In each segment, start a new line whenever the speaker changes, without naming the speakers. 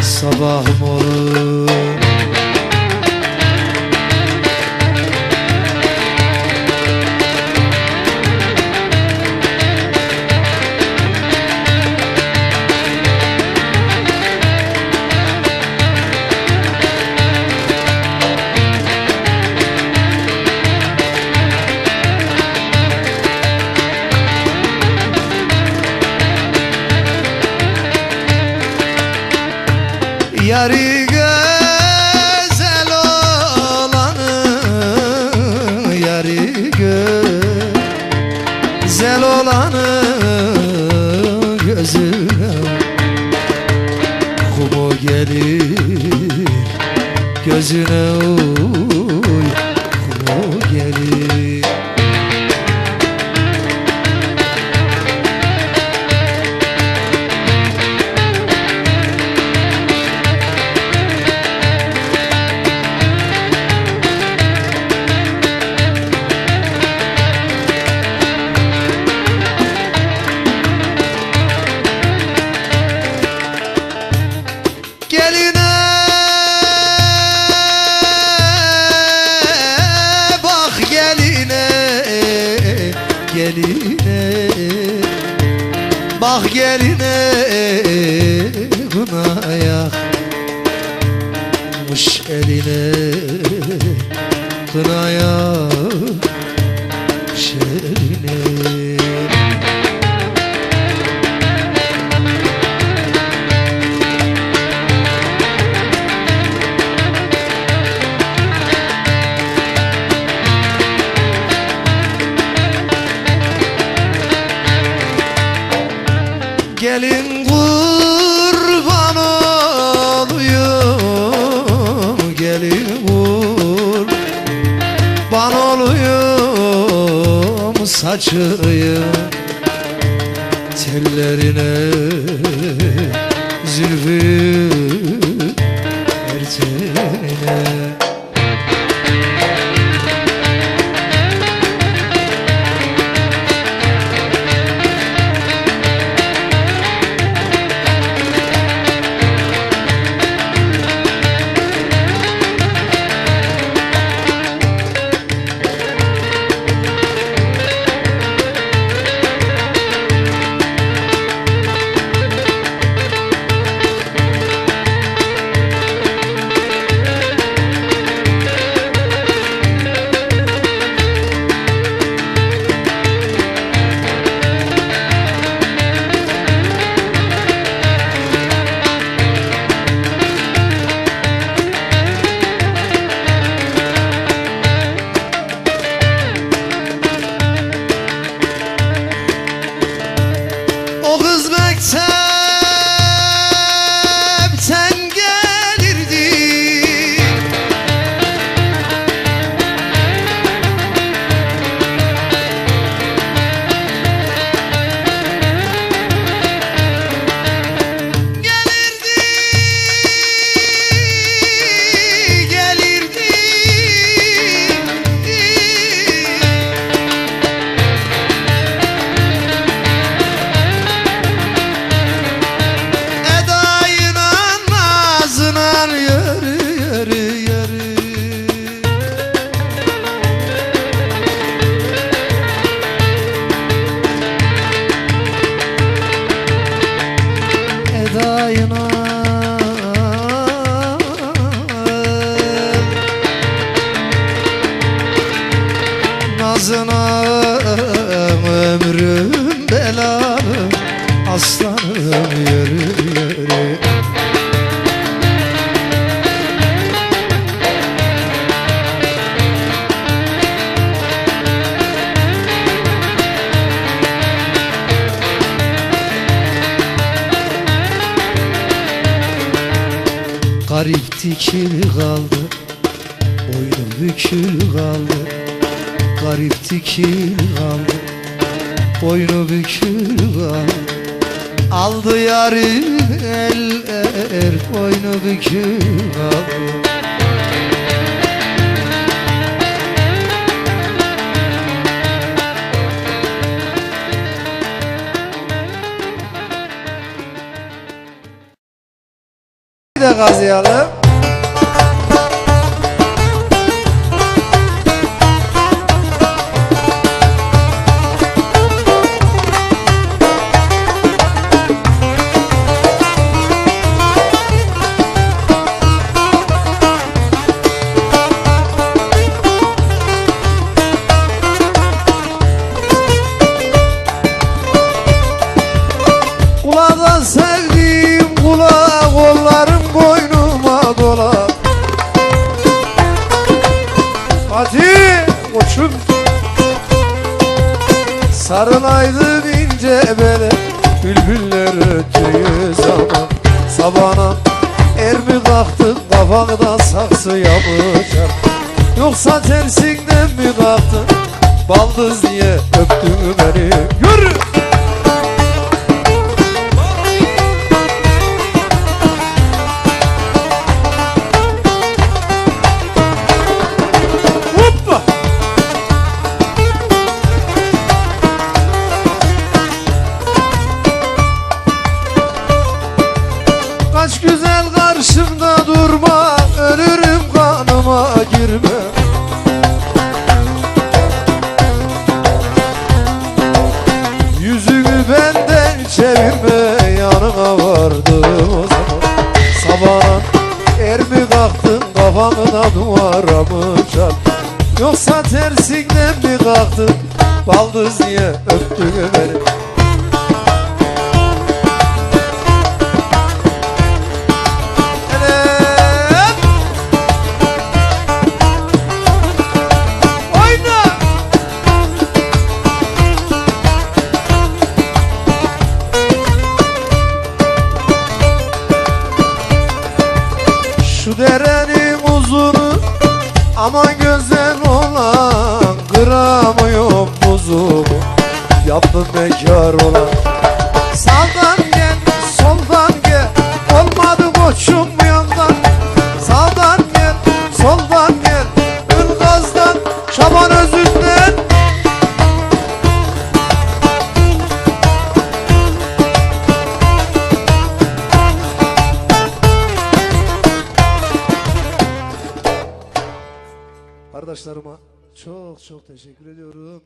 sabahım olur. Yarı güzel olanı, yarı güzel olanı gözüne kumu gelir, gözüne kumu gelir. Geline bak, geline, geline bak, geline buna yakmış eline, kına yakmış eline. Gelin kurban olayım, gelin kurban olayım, saçıyım tellerine, zülfü erteline. O kız mektepten gelirdi, gelirdi. Edayına nazına ömrüm belalı, aslanım yürü yürü. Garip dikil kaldı, boynu bükül kaldı. Garip dikil kaldı, boynu bükül kaldı. Aldı yarı eller, boynu bükül kaldı. Bir de kazıyalım. Kulağdan sevdiğim kulağa, kollarım boynuma dola. Fatih koçum, sarılaydım ince bele, bülbüller ötüyor zaman. Sabahına er mi kalktın, kafanda saksı yapacak, yoksa tersinden mi kalktın, baldız diye öptün beni. Yürü! Kaç güzel karşımda durma, ölürüm kanıma girme. Yüzünü benden çevirme, yanına vardım o zaman. Sabahına er mi kalktın, kafamda duvara mı çal, yoksa tersinden mi kalktın, baldız diye öptün beni. Şu derenin uzunu, aman gözden olan, kıramıyorum buzumu, yaptım bekar olan. Sağdan gel, soldan gel, olmadı koçum yandan. Sağdan gel, soldan gel, Ilgaz'dan, Şaban Özü'nden. Arkadaşlarıma çok çok teşekkür ediyorum.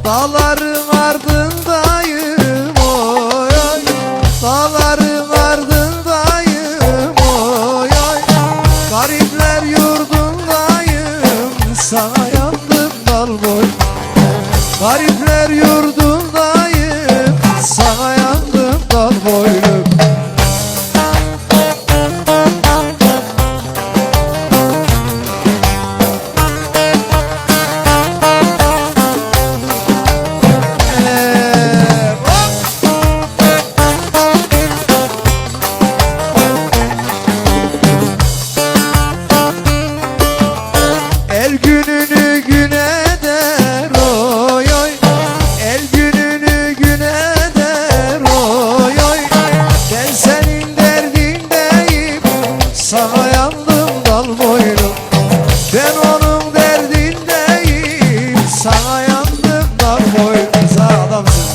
Dağların ardındayım oy oy, dağların ardındayım oy oy, garipler yurdundayım, sana yandım dal boy. Garipler yurdundayım, sana yandım dal boylum. El gününü gün eder oy oy, el gününü gün eder oy oy. Ben senin derdindeyim, sana yandım dal boylum. Ben onun derdindeyim, sana yandım dal boylum. Sağ adamsın.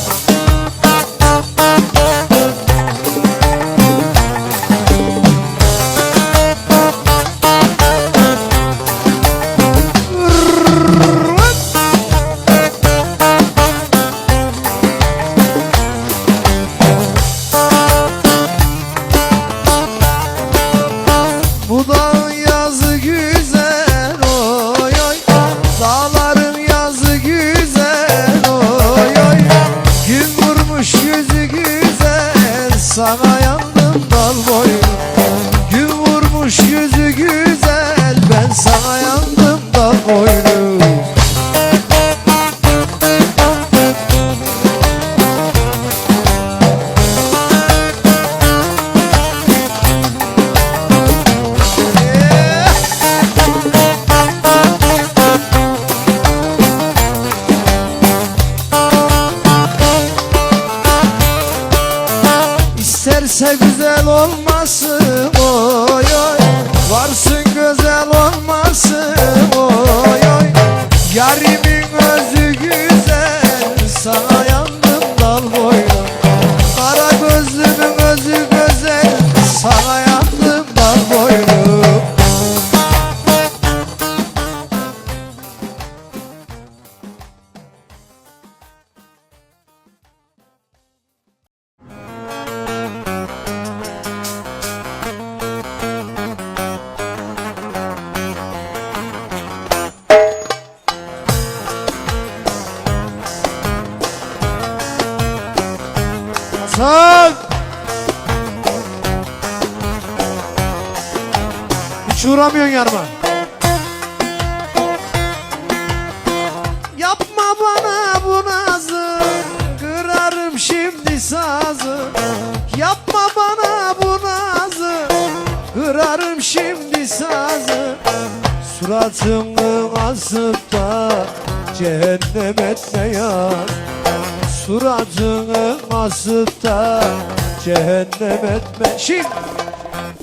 Bu dağın yazı güzel oy oy, dağların yazı güzel. gelse güzel olmasın oy oy. Varsın güzel olmasın oy oy. Yarimin özü güzel, sana yandım dal boyuna. Kara gözlümün özü güzel, sana yandım dal boyuna. Hasan! Hiç uğramıyorsun yanıma. Yapma bana bu nazı, kırarım şimdi sazı. Yapma bana bu nazı, kırarım şimdi sazı. Suratını asıp da cehennem etme yar. Suratını asıp da cehennem etme. Şimdi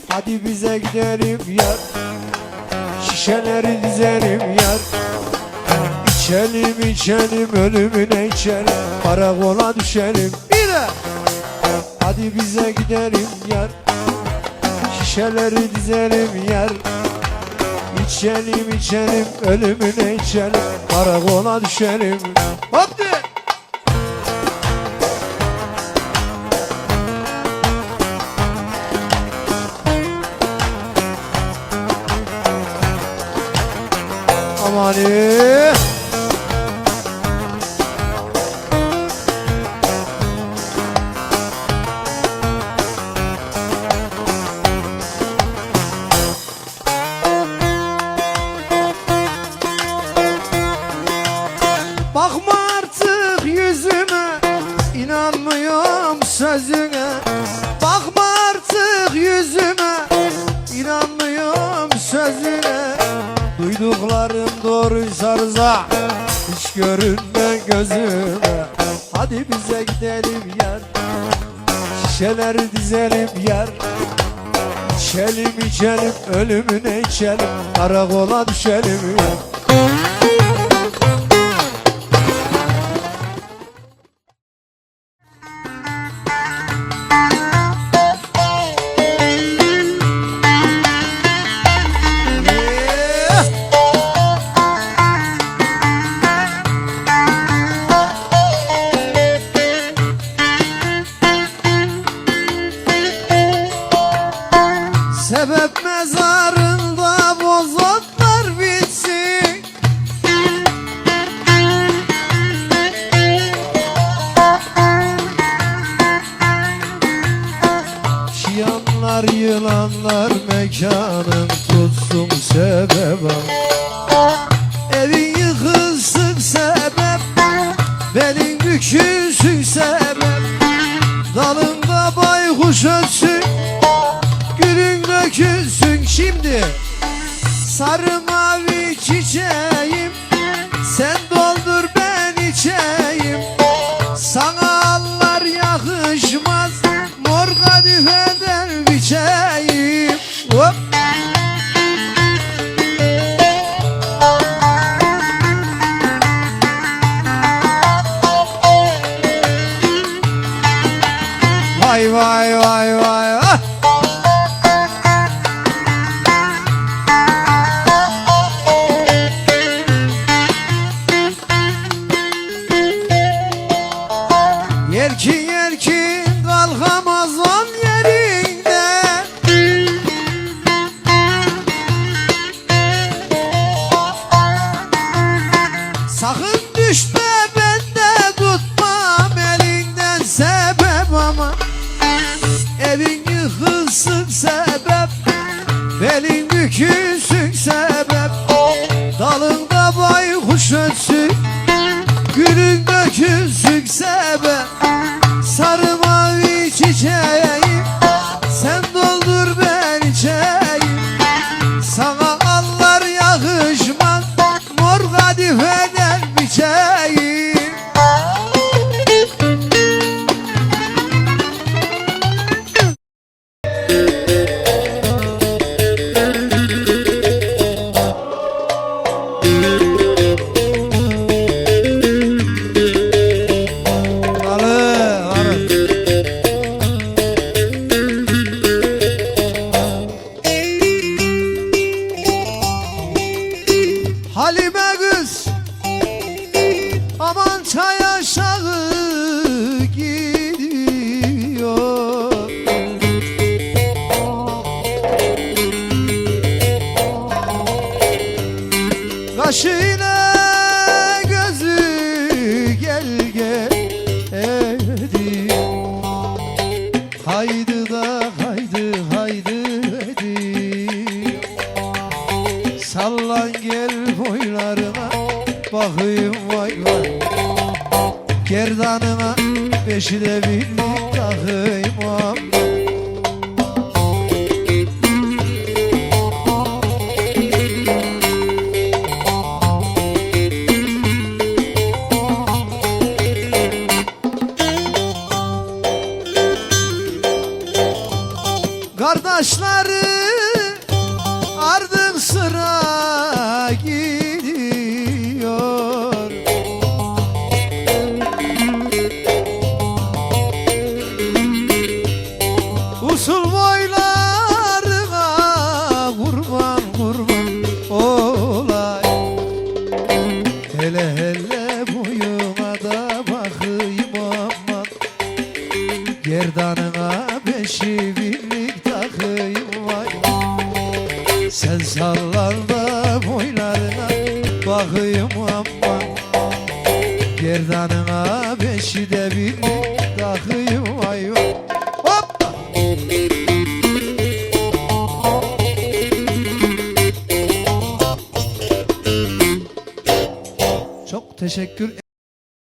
hadi bize gidelim yar, şişeleri dizelim yar. İçelim içelim ölümüne içelim, karakola düşelim. Bir de hadi bize gidelim yar, şişeleri dizelim yar. İçelim içelim ölümüne içelim, karakola düşelim. Hadi! Amani! Bakma artık yüzüme, inanmıyorum sözüne. Bakma artık yüzüme, inanmıyorum sözüne. Duyduklarım doğruysa rıza, hiç görünme gözüme. Hadi bize gidelim yar, şişeleri dizelim yar. İçelim içelim ölümüne içelim, karakola düşelim yar. Sebep mezarında bozotlar bitsin. Şiyanlar yılanlar mekanın tutsun sebebe. Evin yıkılsın sebep, belin bükülsün sebep. Dalında baykuş ötsün, gülün dökülsün şimdi. Sarı mavi çiçeğim, sen doldur ben içeyim. Sana allar yakışmaz, mor kadifeden biçeyim. Hop! Vay vay vay vay vay. Yelkin yelkin kalkamaz on yerinde. Sakın düşme, ben de tutmam elinden sebep ama. Evin yıkılsın sebep, belin bükülsün sebep. Dalında baykuş ötsün, gülün dökülsün sebep. Sarı mavi çiçeğim, sen doldur ben içeyim. Sana allar yakışmaz, mor kadifeden biçeyim. çay aşağı gidiyor. Kaşıyla gözü gel gel ediyor. Haydi da haydi haydi ediyor. Sallan gel boylarına, bakayım vay vay. Gerdanına beşi de birlik takayım aman. Kardeşleri ardın sıra gidiyor. Usul boylarına kurban kurban olay. Hele hele boyuma da bakayım aman. Gerdanına beşi birlik takayım vay. Sen sallan da boylarına, bakayım aman. Gerdanına beşi de birlik takayım vay vay. Hoppa! Çok teşekkür